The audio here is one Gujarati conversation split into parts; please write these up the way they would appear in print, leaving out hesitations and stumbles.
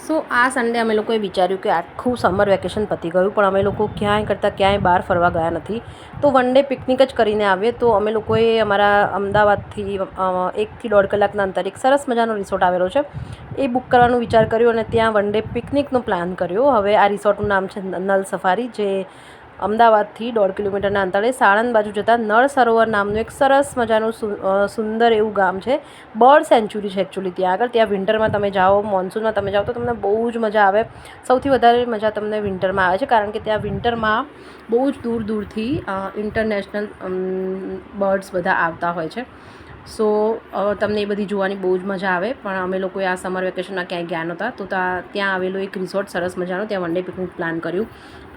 સો આ સન્ડે અમે લોકોએ વિચાર્યું કે આખું સમર વેકેશન પતી ગયું પણ અમે લોકો ક્યાંય કરતાં ક્યાંય બહાર ફરવા ગયા નથી, તો વન ડે પિકનિક જ કરીને આવીએ. તો અમે લોકોએ અમારા અમદાવાદથી 1 થી 1.5 કલાકના અંતરે એક સરસ મજાનો રિસોર્ટ આવેલો છે, એ બુક કરવાનો વિચાર કર્યો અને ત્યાં વન ડે પિકનિકનો પ્લાન કર્યો. હવે આ રિસોર્ટનું નામ છે નલ સફારી, જે અમદાવાદથી 1.5 કિલોમીટરના અંતરે સાણંદ બાજુ જતાં નળ સરોવર નામનું એક સરસ મજાનું સુંદર એવું ગામ છે. બર્ડ સેન્ચ્યુરી છે એકચ્યુઅલી ત્યાં આગળ. ત્યાં વિન્ટરમાં તમે જાઓ, મોન્સૂનમાં તમે જાઓ તો તમને બહુ જ મજા આવે. સૌથી વધારે મજા તમને વિન્ટરમાં આવે છે, કારણ કે ત્યાં વિન્ટરમાં બહુ જ દૂર દૂરથી ઇન્ટરનેશનલ બર્ડ્સ બધા આવતા હોય છે. સો તમને એ બધી જોવાની બહુ જ મજા આવે. પણ અમે લોકોએ આ સમર વેકેશનમાં ક્યાંય ગયા નહોતા, તો ત્યાં આવેલું એક રિસોર્ટ સરસ મજાનો, ત્યાં વન ડે પિકનિક પ્લાન કર્યું.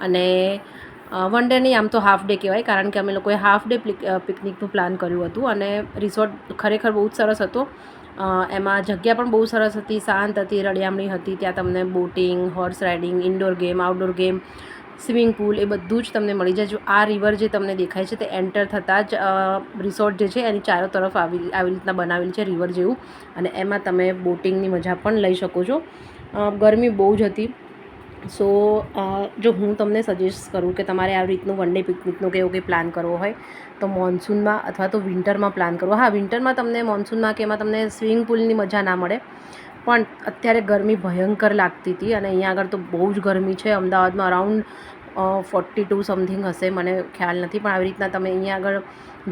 અને વન ડે નહીં, આમ તો હાફ ડે કહેવાય, કારણ કે અમે લોકોએ હાફ ડે પિકનિકનું પ્લાન કર્યું હતું. અને રિસોર્ટ ખરેખર બહુ જ સરસ હતો. એમાં જગ્યા પણ બહુ સરસ હતી, શાંત હતી, રળિયામણી હતી. ત્યાં તમને boating, horse riding, indoor game, outdoor game, swimming pool એ બધું જ તમને મળી જાય. જો આ રિવર જે તમને દેખાય છે તે એન્ટર થતાં જ રિસોર્ટ જે છે એની ચારો તરફ આવી રીતના બનાવેલી છે રિવર જેવું, અને એમાં તમે બોટિંગની મજા પણ લઈ શકો છો. ગરમી બહુ જ હતી. સો જો હું તમને સજેસ્ટ કરું કે તમારે આવી રીતનું વન ડે પિકનિકનો કે એવું કંઈ પ્લાન કરવો હોય તો મોન્સૂનમાં અથવા તો વિન્ટરમાં પ્લાન કરવો. હા, વિન્ટરમાં તમને મોન્સૂનમાં કે એમાં તમને સ્વિમિંગ પુલની મજા ના મળે, પણ અત્યારે ગરમી ભયંકર લાગતી હતી અને અહીંયા આગળ તો બહુ જ ગરમી છે. અમદાવાદમાં અરાઉન્ડ 42 સમથિંગ હશે, મને ખ્યાલ નથી. પણ આવી રીતના તમે અહીંયા આગળ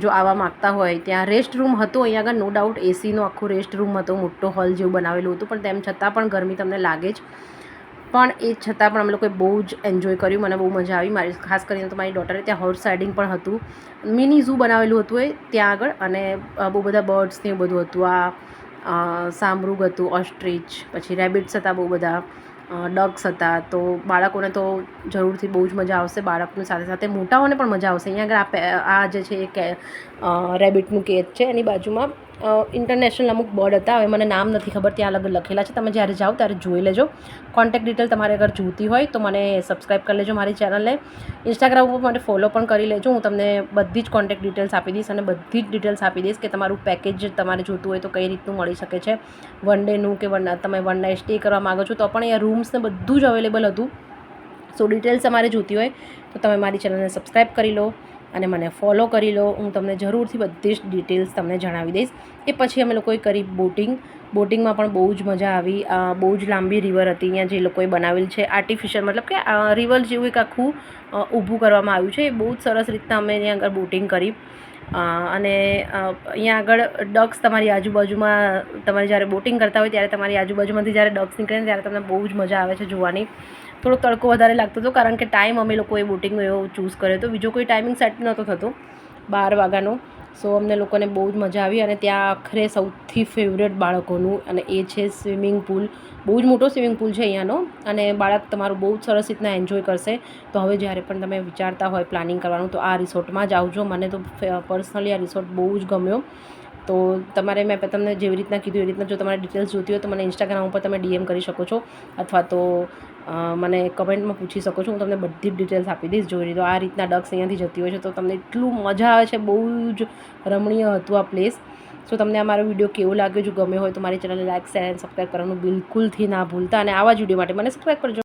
જો આવવા માગતા હોય, ત્યાં રેસ્ટ રૂમ હતો અહીંયા આગળ, નો ડાઉટ એસીનો આખો રેસ્ટ રૂમ હતો, મોટો હોલ જેવું બનાવેલું હતું. પણ તેમ છતાં પણ ગરમી તમને લાગે જ. પણ એ છતાં પણ અમે લોકોએ બહુ જ એન્જોય કર્યું, મને બહુ મજા આવી. મારી ખાસ કરીને તો મારી ડોટરે ત્યાં હોર્સ રાઇડિંગ પણ હતું, મિની ઝૂ બનાવેલું હતું એ ત્યાં આગળ, અને બહુ બધા બર્ડ્સ ને એવું બધું હતું. સામરૂગ હતું, ઓસ્ટ્રીચ, પછી રેબિટ્સ હતા, બહુ બધા ડક્સ હતા. તો બાળકોને તો જરૂરથી બહુ જ મજા આવશે. બાળકની સાથે સાથે મોટાઓને પણ મજા આવશે. અહીંયા આગળ આ જે છે એ રેબિટનું કેજ છે, એની બાજુમાં ઇન્ટરનેશનલ અમુક બર્ડ હતા. હવે મને નામ નથી ખબર, ત્યાં અલગ લખેલા છે. તમે જ્યારે જાઓ ત્યારે જોઈ લેજો. કોન્ટેક્ટ ડિટેલ તમારે અગર જોઈતી હોય તો મને સબસ્ક્રાઈબ કરી લેજો મારી ચેનલને. ઇન્સ્ટાગ્રામ ઉપર મને ફોલો પણ કરી લેજો. હું તમને બધી જ કોન્ટેક્ટ ડિટેલ્સ આપી દઈશ અને બધી જ ડિટેલ્સ આપી દઈશ કે તમારું પેકેજ તમારે જોતું હોય તો કઈ રીતનું મળી શકે છે. વન ડેનું કે તમે વન નાઇટ સ્ટે કરવા માગો છો તો પણ અહીંયા રૂમ્સને બધું જ અવેલેબલ હતું. સો ડિટેલ્સ તમારે જોતી હોય તો તમે મારી ચેનલને સબસ્ક્રાઈબ કરી લો અને મને ફોલો કરી લો. હું તમને જરૂરથી બધી જ ડિટેલ્સ તમને જણાવી દઈશ. એ પછી અમે લોકોએ કરી બોટિંગમાં પણ બહુ જ મજા આવી. બહુ જ લાંબી રિવર હતી અહીંયા જે લોકોએ બનાવેલ છે, આર્ટિફિશિયલ, મતલબ કે રિવર જેવું એક આખું ઊભું કરવામાં આવ્યું છે. એ બહુ જ સરસ રીતના અમે અહીંયા આગળ બોટિંગ કરી. અને અહીંયા આગળ ડક્સ તમારી આજુબાજુમાં, તમારે જ્યારે બોટિંગ કરતા હોય ત્યારે તમારી આજુબાજુમાંથી જ્યારે ડક્સ નીકળે ને ત્યારે તમને બહુ જ મજા આવે છે જોવાની. થોડો તડકો વધારે લાગતો હતો, કારણ કે ટાઈમ અમે લોકોએ બોટિંગનો એવો ચૂઝ કર્યો હતો. બીજો કોઈ ટાઈમિંગ સેટ નહોતો થતો 12 વાગ્યાનો. સો અમને લોકોને બહુ જ મજા આવી. અને ત્યાં આખરે સૌથી ફેવરેટ બાળકોનું, અને એ છે સ્વિમિંગ પુલ. બહુ જ મોટો સ્વિમિંગ પુલ છે અહીંયાનો, અને બાળક તમારું બહુ જ સરસ રીતના એન્જોય કરશે. તો હવે જ્યારે પણ તમે વિચારતા હોય પ્લાનિંગ કરવાનું તો આ રિસોર્ટમાં જ આવજો. મને તો પર્સનલી આ રિસોર્ટ બહુ જ ગમ્યો. તો તમારે મેં તમને જેવી રીતના કીધું એ રીતના જો તમારે ડિટેલ્સ જોઈતી હોય તો મને ઇન્સ્ટાગ્રામ ઉપર તમે DM કરી શકો છો, અથવા તો મને કમેન્ટમાં પૂછી શકો છો. હું તમને બધી જ ડિટેલ્સ આપી દઈશ. જોઈ લીધો આ રીતના ડક્સ અહીંયાથી જતી હોય છે, તો તમને એટલું મજા આવે છે. બહુ જ રમણીય હતું આ પ્લેસ. સો તમને આ મારો વિડીયો કેવો લાગ્યો? જો ગમ્યો હોય તો મારી ચેનલને લાઈક, શેર એન્ડ સબસ્ક્રાઈબ કરવાનું બિલકુલથી ના ભૂલતા. અને આવા જ વિડીયો માટે મને સબસ્ક્રાઈબ કરજો.